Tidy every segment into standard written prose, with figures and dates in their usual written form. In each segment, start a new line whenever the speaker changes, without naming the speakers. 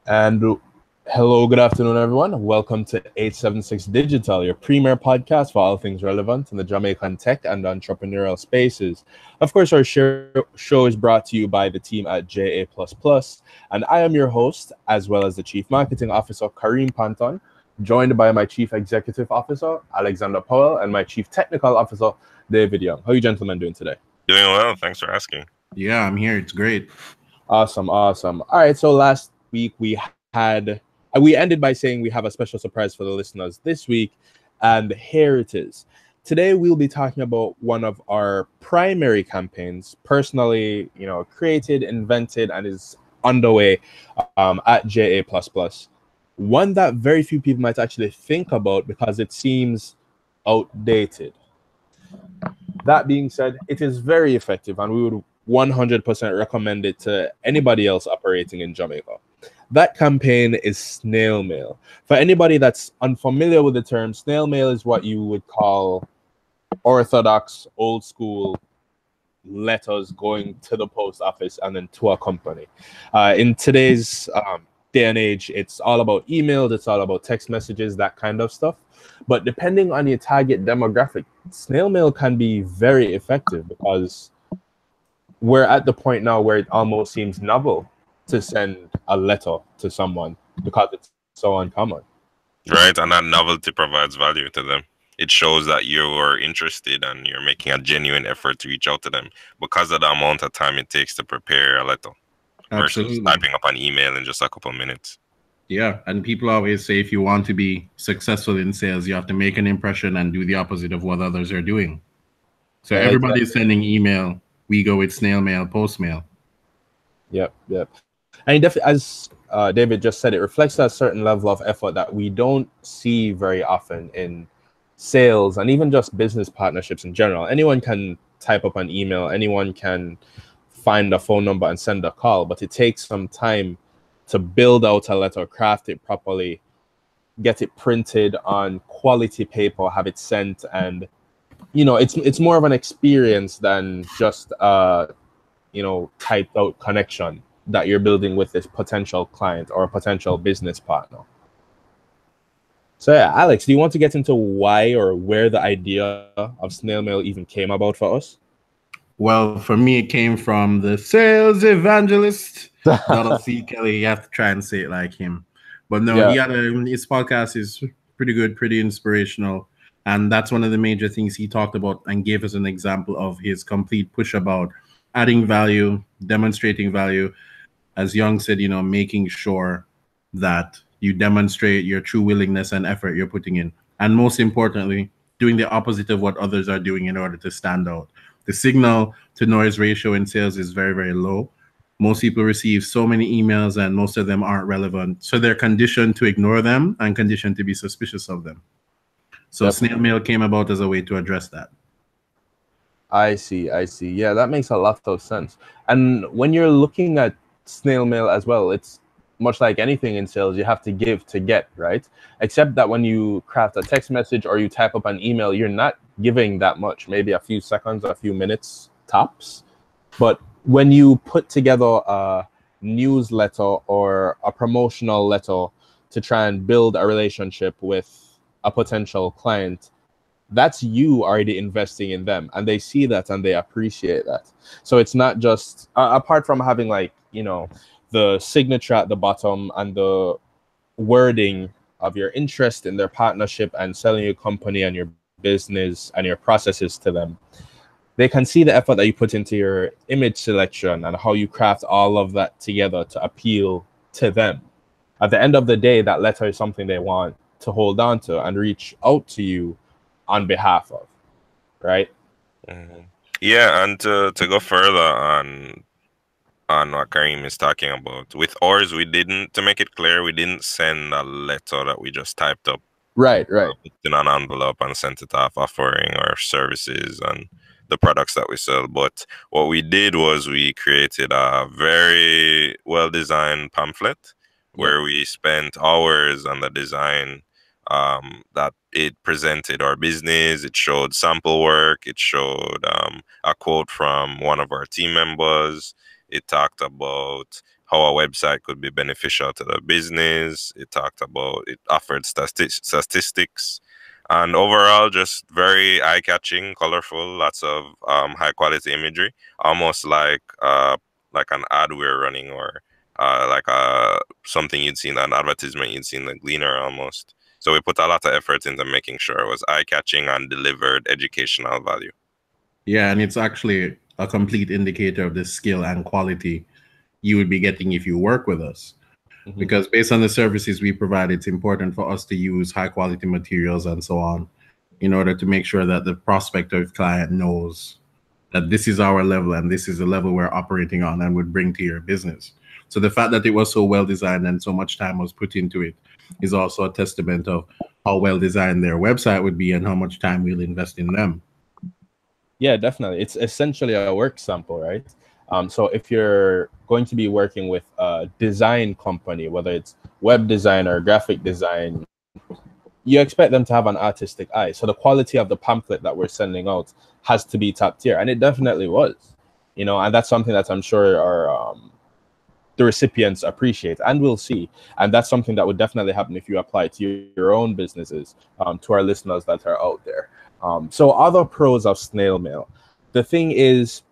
And hello, good afternoon, everyone. Welcome to 876 Digital, your premier podcast for all things relevant in the Jamaican tech and entrepreneurial spaces. Of course, our show is brought to you by the team at JA++, and I am your host, as well as the Chief Marketing Officer, Kareem Panton, joined by my Chief Executive Officer, Alexander Powell, and my Chief Technical Officer, David Young. How are you gentlemen doing today?
Doing well. Thanks for asking.
Yeah, I'm here. It's great.
Awesome. All right, so last week we ended by saying we have a special surprise for the listeners this week, and here it is. Today we'll be talking about one of our primary campaigns, personally, created, invented, and is underway at JA++. One that very few people might actually think about because it seems outdated. That being said, it is very effective, and we would 100% recommend it to anybody else operating in Jamaica. That campaign is Snail-Mail. For anybody that's unfamiliar with the term, Snail-Mail is what you would call orthodox, old school letters going to the post office and then to a company. In today's day and age, it's all about emails, it's all about text messages, that kind of stuff. But depending on your target demographic, Snail-Mail can be very effective because we're at the point now where it almost seems novel to send a letter to someone because it's so uncommon.
Right, and that novelty provides value to them. It shows that you're interested and you're making a genuine effort to reach out to them because of the amount of time it takes to prepare a letter versus typing up an email in just a couple of minutes.
Yeah, and people always say if you want to be successful in sales, you have to make an impression and do the opposite of what others are doing. So everybody's sending email. We go with snail mail, post mail.
Yep. And definitely, as David just said, it reflects a certain level of effort that we don't see very often in sales and even just business partnerships in general. Anyone can type up an email, anyone can find a phone number and send a call, but it takes some time to build out a letter, craft it properly, get it printed on quality paper, have it sent, and it's more of an experience than just typed out connection that you're building with this potential client or a potential business partner. So yeah, Alex, do you want to get into why or where the idea of Snail-Mail even came about for us?
Well, for me, it came from the sales evangelist, Donald C. Kelly. You have to try and say it like him. But no,
Yeah.
his podcast is pretty good, pretty inspirational. And that's one of the major things he talked about and gave us an example of his complete push about adding value, demonstrating value. As Young said, making sure that you demonstrate your true willingness and effort you're putting in. And most importantly, doing the opposite of what others are doing in order to stand out. The signal to noise ratio in sales is very, very low. Most people receive so many emails and most of them aren't relevant. So they're conditioned to ignore them and conditioned to be suspicious of them. So Snail-Mail came about as a way to address that.
I see. Yeah, that makes a lot of sense. And when you're looking at Snail-Mail as well, it's much like anything in sales, you have to give to get, right? Except that when you craft a text message or you type up an email, you're not giving that much, maybe a few seconds, a few minutes tops. But when you put together a newsletter or a promotional letter to try and build a relationship with a potential client, that's you already investing in them, and they see that and they appreciate that. So it's not just apart from having the signature at the bottom and the wording of your interest in their partnership and selling your company and your business and your processes to them. They can see the effort that you put into your image selection and how you craft all of that together to appeal to them. At the end of the day, that letter is something they want to hold on to and reach out to you on behalf of, right?
Mm-hmm. Yeah, and to go further on what Kareem is talking about, with ours, to make it clear, we didn't send a letter that we just typed up.
Right.
Put in an envelope and sent it off, offering our services and the products that we sell. But what we did was we created a very well-designed pamphlet where we spent hours on the design. That it presented our business, it showed sample work, it showed a quote from one of our team members. It talked about how a website could be beneficial to the business. It talked about, it offered statistics, and overall just very eye-catching, colorful, lots of high-quality imagery, almost like an ad we're running, or like something you'd seen, an advertisement you'd seen, the Gleaner almost. So we put a lot of effort into making sure it was eye-catching and delivered educational value.
Yeah, and it's actually a complete indicator of the skill and quality you would be getting if you work with us.
Mhm.
Because based on the services we provide, it's important for us to use high quality materials and so on in order to make sure that the prospective client knows that this is our level and this is the level we're operating on and would bring to your business. So the fact that it was so well designed and so much time was put into it is also a testament of how well designed their website would be and how much time we'll invest in them.
Yeah, definitely. It's essentially a work sample, right? So if you're going to be working with a design company, whether it's web design or graphic design, you expect them to have an artistic eye. So the quality of the pamphlet that we're sending out has to be top tier, and it definitely was, and that's something that I'm sure the recipients appreciate and will see. And that's something that would definitely happen if you apply to your own businesses, to our listeners that are out there. So other pros of snail mail. The thing is,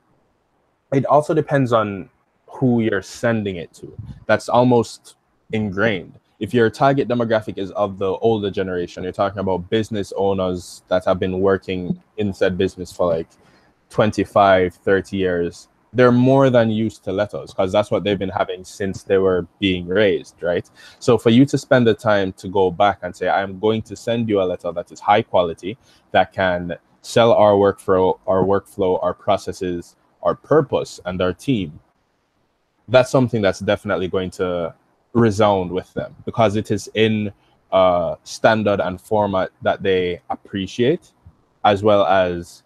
it also depends on who you're sending it to. That's almost ingrained. If your target demographic is of the older generation, you're talking about business owners that have been working in said business for like 25, 30 years, they're more than used to letters because that's what they've been having since they were being raised, right? So for you to spend the time to go back and say, I'm going to send you a letter that is high quality, that can sell our workflow, our processes, our purpose, and our team, that's something that's definitely going to resound with them because it is in a standard and format that they appreciate, as well as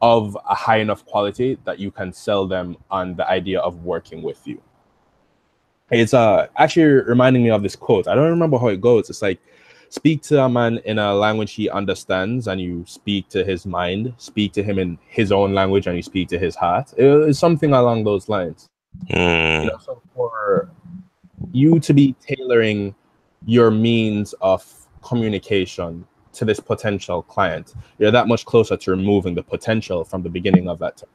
of a high enough quality that you can sell them on the idea of working with you. It's actually reminding me of this quote. I don't remember how it goes. It's like, speak to a man in a language he understands, and you speak to his mind. Speak to him in his own language, and you speak to his heart. It's something along those lines. So for you to be tailoring your means of communication to this potential client, you're that much closer to removing the potential from the beginning of that term.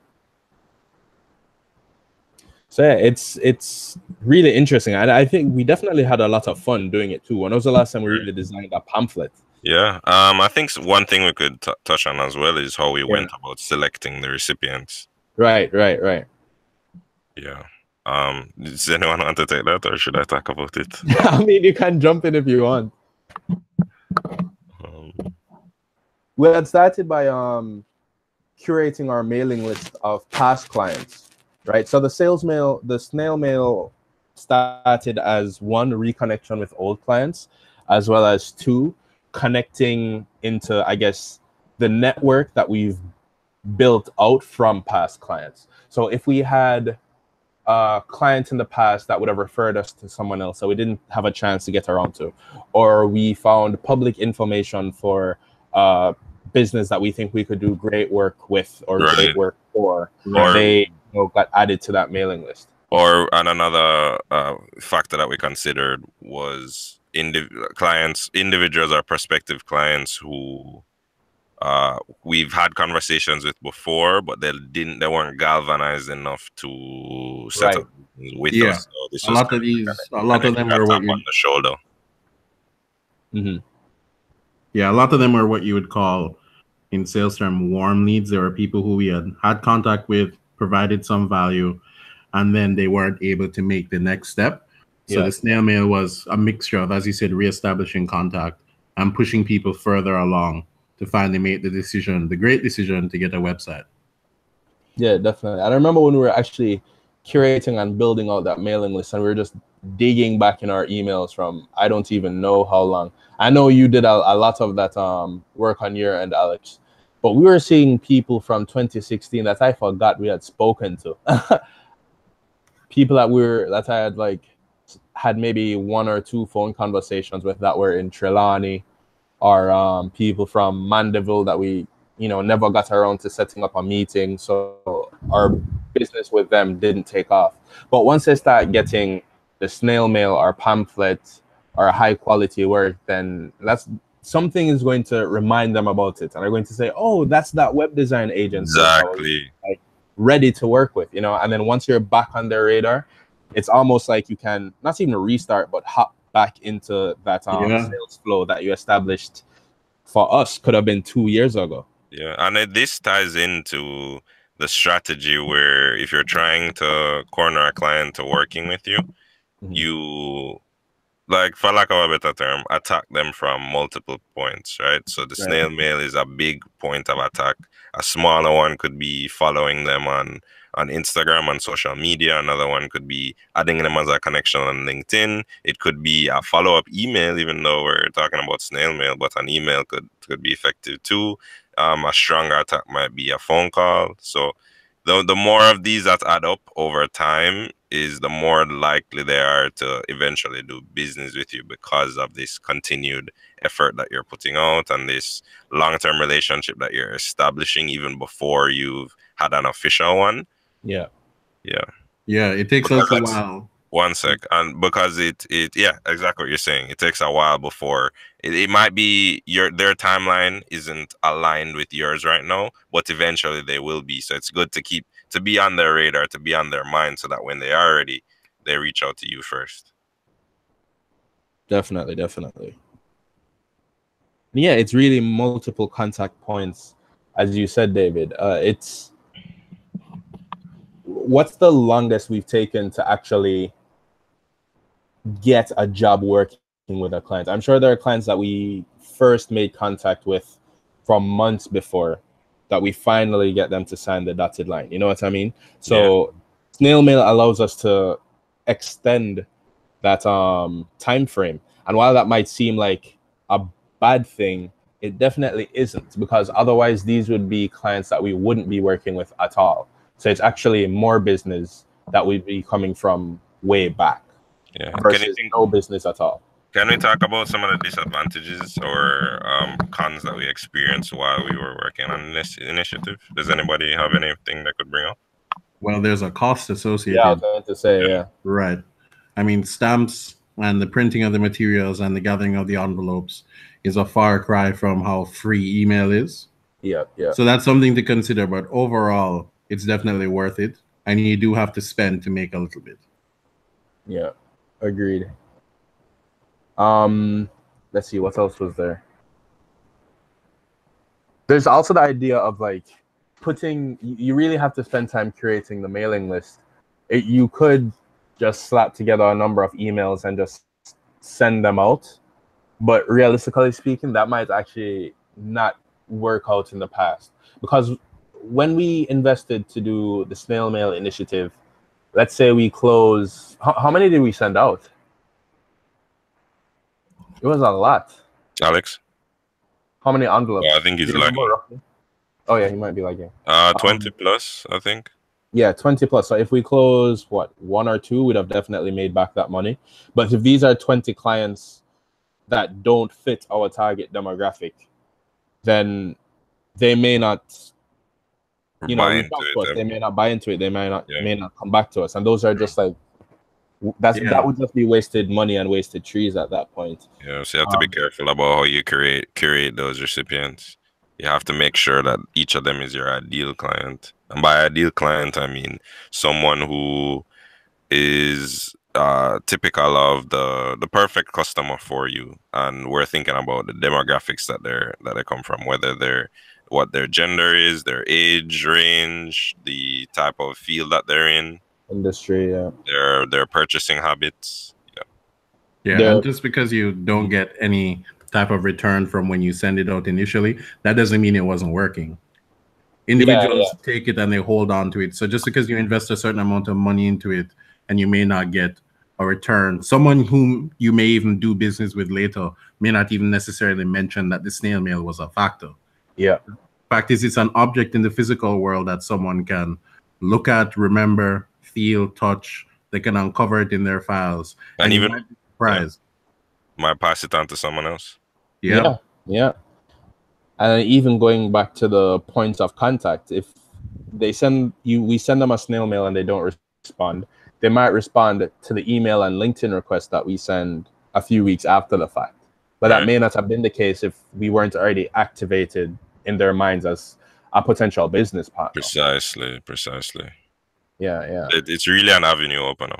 So yeah, it's really interesting. And I think we definitely had a lot of fun doing it too. When was the last time we really designed a pamphlet?
Yeah, I think one thing we could touch on as well is how we went about selecting the recipients.
Right.
Yeah. Does anyone want to take that, or should I talk about it?
I mean, you can jump in if you want. We had started by curating our mailing list of past clients, right? So the snail mail started as one, reconnection with old clients, as well as two, connecting into, I guess, the network that we've built out from past clients. So if we had clients in the past that would have referred us to someone else that we didn't have a chance to get around to, or we found public information for business that we think we could do great work with or great work for, they got added to that mailing list.
And another factor that we considered was individuals or prospective clients who we've had conversations with before, but they weren't galvanized enough to set up with us. So this
a lot of them were what you
on the shoulder.
Mm-hmm.
Yeah, a lot of them are what you would call, in sales term, warm leads. There were people who we had contact with, provided some value, and then they weren't able to make the next step. So the snail mail was a mixture of, as you said, reestablishing contact and pushing people further along to finally make the great decision to get a website. Yeah,
definitely. I remember when we were actually curating and building out that mailing list, and we were just digging back in our emails from I don't even know how long. I know you did a lot of that work on your end, Alex, but we were seeing people from 2016 that I forgot we had spoken to. People that I had maybe one or two phone conversations with that were in Trelawney, or people from Mandeville that we never got around to setting up a meeting. So our business with them didn't take off. But once they start getting the snail mail or pamphlet or high quality work, then that's something is going to remind them about it, and they're going to say, "Oh, that's that web design agency that I was
Exactly.
like ready to work with," you know. And then once you're back on their radar, it's almost like you can not even restart, but hop back into that sales flow that you established. For us, could have been 2 years ago.
Yeah, and this ties into the strategy where if you're trying to corner a client to working with you, you, like, for lack of a better term, attack them from multiple points, right? So the snail mail is a big point of attack. A smaller one could be following them on Instagram, on social media. Another one could be adding them as a connection on LinkedIn. It could be a follow-up email, even though we're talking about snail mail, but an email could be effective too. A stronger attack might be a phone call. So the more of these that add up over time is the more likely they are to eventually do business with you, because of this continued effort that you're putting out and this long-term relationship that you're establishing even before you've had an official one.
Yeah.
It takes us a while.
One sec. And because it yeah, exactly what you're saying. It takes a while before it might be their timeline isn't aligned with yours right now, but eventually they will be. So it's good to be on their radar, to be on their mind, so that when they are ready, they reach out to you first.
Definitely. Yeah, it's really multiple contact points, as you said, David. What's the longest we've taken to actually get a job working with a client? I'm sure there are clients that we first made contact with from months before that we finally get them to sign the dotted line. You know what I mean? So snail mail allows us to extend that time frame. And while that might seem like a bad thing, it definitely isn't, because otherwise these would be clients that we wouldn't be working with at all. So it's actually more business that would be coming from way back.
Yeah.
Versus no business at all.
Can we talk about some of the disadvantages or cons that we experienced while we were working on this initiative? Does anybody have anything that could bring up?
Well, there's a cost associated.
Yeah, I was going to say,
Right. I mean, stamps and the printing of the materials and the gathering of the envelopes is a far cry from how free email is.
Yeah.
So that's something to consider. But overall, it's definitely worth it. And you do have to spend to make a little bit.
Yeah, agreed. Let's see, what else was there? There's also the idea of like you really have to spend time curating the mailing list. You could just slap together a number of emails and just send them out, but realistically speaking, that might actually not work out in the past, because when we invested to do the snail mail initiative, let's say we close, how many did we send out? It was a lot.
Alex?
How many envelopes?
I think he's lagging.
Oh yeah, he might be lagging.
20 plus, I think.
Yeah, 20 plus. So if we close, what, 1 or 2, we'd have definitely made back that money. But if these are 20 clients that don't fit our target demographic, then they may not, you know, they may not buy into it. They may not come back to us. And those are just like, that would just be wasted money and wasted trees at that point.
Yeah, so you have to be careful about how you curate those recipients. You have to make sure that each of them is your ideal client. And by ideal client, I mean someone who is typical of the perfect customer for you. And we're thinking about the demographics that they come from, whether what their gender is, their age range, the type of field that they're in,
industry,
their purchasing habits.
And just because you don't get any type of return from when you send it out initially, that doesn't mean it wasn't working. Individuals take it and they hold on to it. So just because you invest a certain amount of money into it and you may not get a return, someone whom you may even do business with later may not even necessarily mention that the snail mail was a factor.
Yeah.
Fact is, it's an object in the physical world that someone can look at, remember, feel, touch. They can uncover it in their files.
And even
might be surprised.
Might pass it on to someone else.
Yeah. And even going back to the points of contact, if we send them a snail mail and they don't respond. They might respond to the email and LinkedIn request that we send a few weeks after the fact. But that may not have been the case if we weren't already activated in their minds as a potential business partner.
Precisely.
Yeah.
It's really an avenue opener.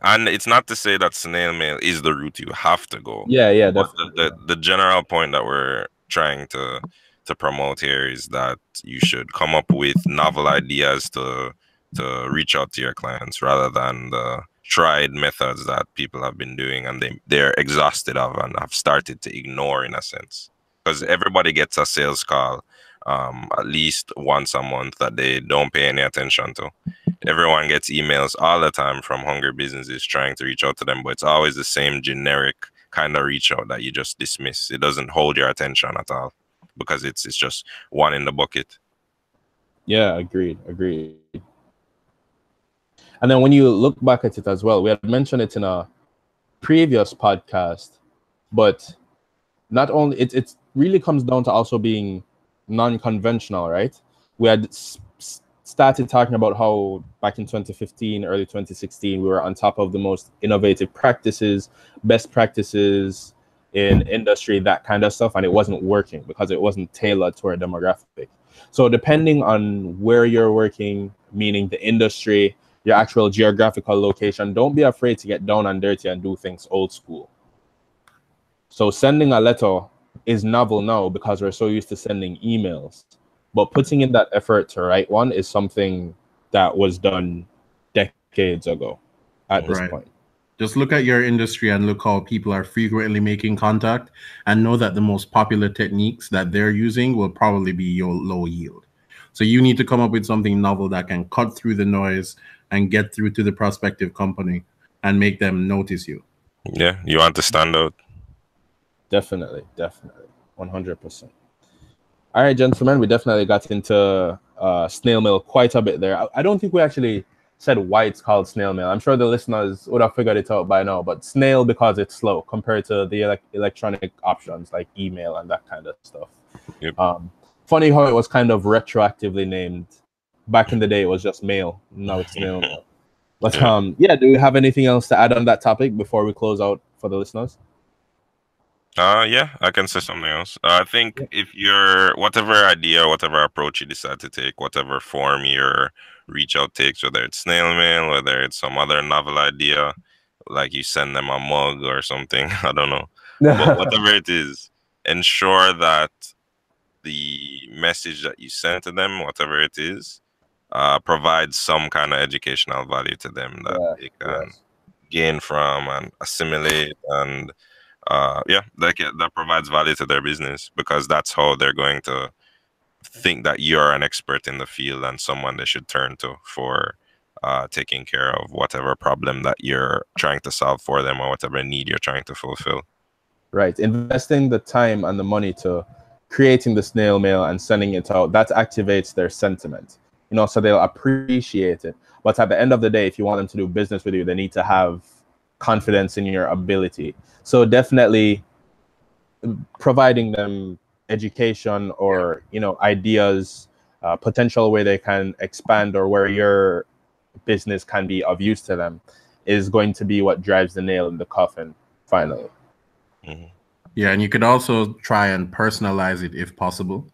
And it's not to say that snail mail is the route you have to go.
Yeah,
But
definitely.
the general point that we're trying to promote here is that you should come up with novel ideas to reach out to your clients rather than the tried methods that people have been doing and they're exhausted of and have started to ignore, in a sense. Because everybody gets a sales call at least once a month that they don't pay any attention to. Everyone gets emails all the time from hungry businesses trying to reach out to them, but it's always the same generic kind of reach out that you just dismiss. It doesn't hold your attention at all because it's just one in the bucket.
Yeah, agreed. And then when you look back at it as well, we had mentioned it in a previous podcast, but not only it really comes down to also being non-conventional, right? We had started talking about how back in 2015, early 2016, we were on top of the most innovative practices, best practices in industry, that kind of stuff, and it wasn't working because it wasn't tailored to our demographic. So depending on where you're working, meaning the industry, your actual geographical location, don't be afraid to get down and dirty and do things old school. So sending a letter is novel now because we're so used to sending emails. But putting in that effort to write one is something that was done decades ago at this point.
Just look at your industry and look how people are frequently making contact and know that the most popular techniques that they're using will probably be your low yield. So you need to come up with something novel that can cut through the noise and get through to the prospective company and make them notice you.
Yeah, you want to stand out.
Definitely. 100%. All right, gentlemen, we definitely got into snail mail quite a bit there. I don't think we actually said why it's called snail mail. I'm sure the listeners would have figured it out by now, but snail because it's slow compared to the electronic options like email and that kind of stuff.
Yep.
Funny how it was kind of retroactively named. Back in the day, it was just mail. Now it's snail mail. But do we have anything else to add on that topic before we close out for the listeners?
Yeah, I can say something else. I think if you're whatever idea, whatever approach you decide to take, whatever form your reach out takes, whether it's snail mail, whether it's some other novel idea, like you send them a mug or something, I don't know. But whatever it is, ensure that the message that you send to them, whatever it is, provides some kind of educational value to them that they can gain from and assimilate and that provides value to their business, because that's how they're going to think that you're an expert in the field and someone they should turn to for taking care of whatever problem that you're trying to solve for them or whatever need you're trying to fulfill.
Right. Investing the time and the money to creating the snail mail and sending it out, that activates their sentiment, so they'll appreciate it. But at the end of the day, if you want them to do business with you, they need to have confidence in your ability. So definitely providing them education or ideas, potential where they can expand or where your business can be of use to them is going to be what drives the nail in the coffin finally.
Yeah, and you could also try and personalize it if possible.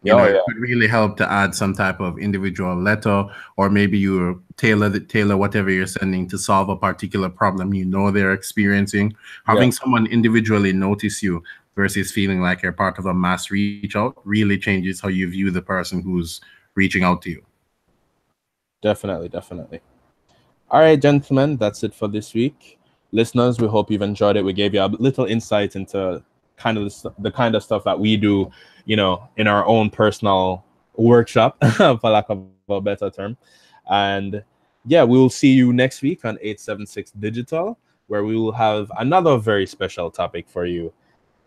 It could really help to add some type of individual letter, or maybe you tailor whatever you're sending to solve a particular problem they're experiencing. Having someone individually notice you versus feeling like you're part of a mass reach out really changes how you view the person who's reaching out to you.
Definitely. All right, gentlemen, that's it for this week. Listeners, we hope you've enjoyed it. We gave you a little insight into kind of the kind of stuff that we do, in our own personal workshop, for lack of a better term. And we will see you next week on 876 Digital, where we will have another very special topic for you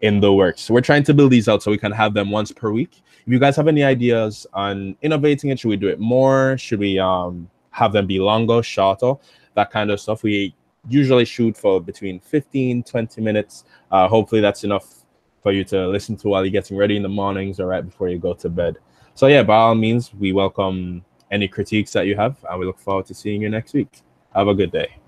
in the works. So we're trying to build these out so we can have them once per week. If you guys have any ideas on innovating it, should we do it more? Should we have them be longer, shorter, that kind of stuff? We usually shoot for between 15-20 minutes. Hopefully that's enough for you to listen to while you're getting ready in the mornings or right before you go to bed. So by all means, we welcome any critiques that you have, and we look forward to seeing you next week. Have a good day.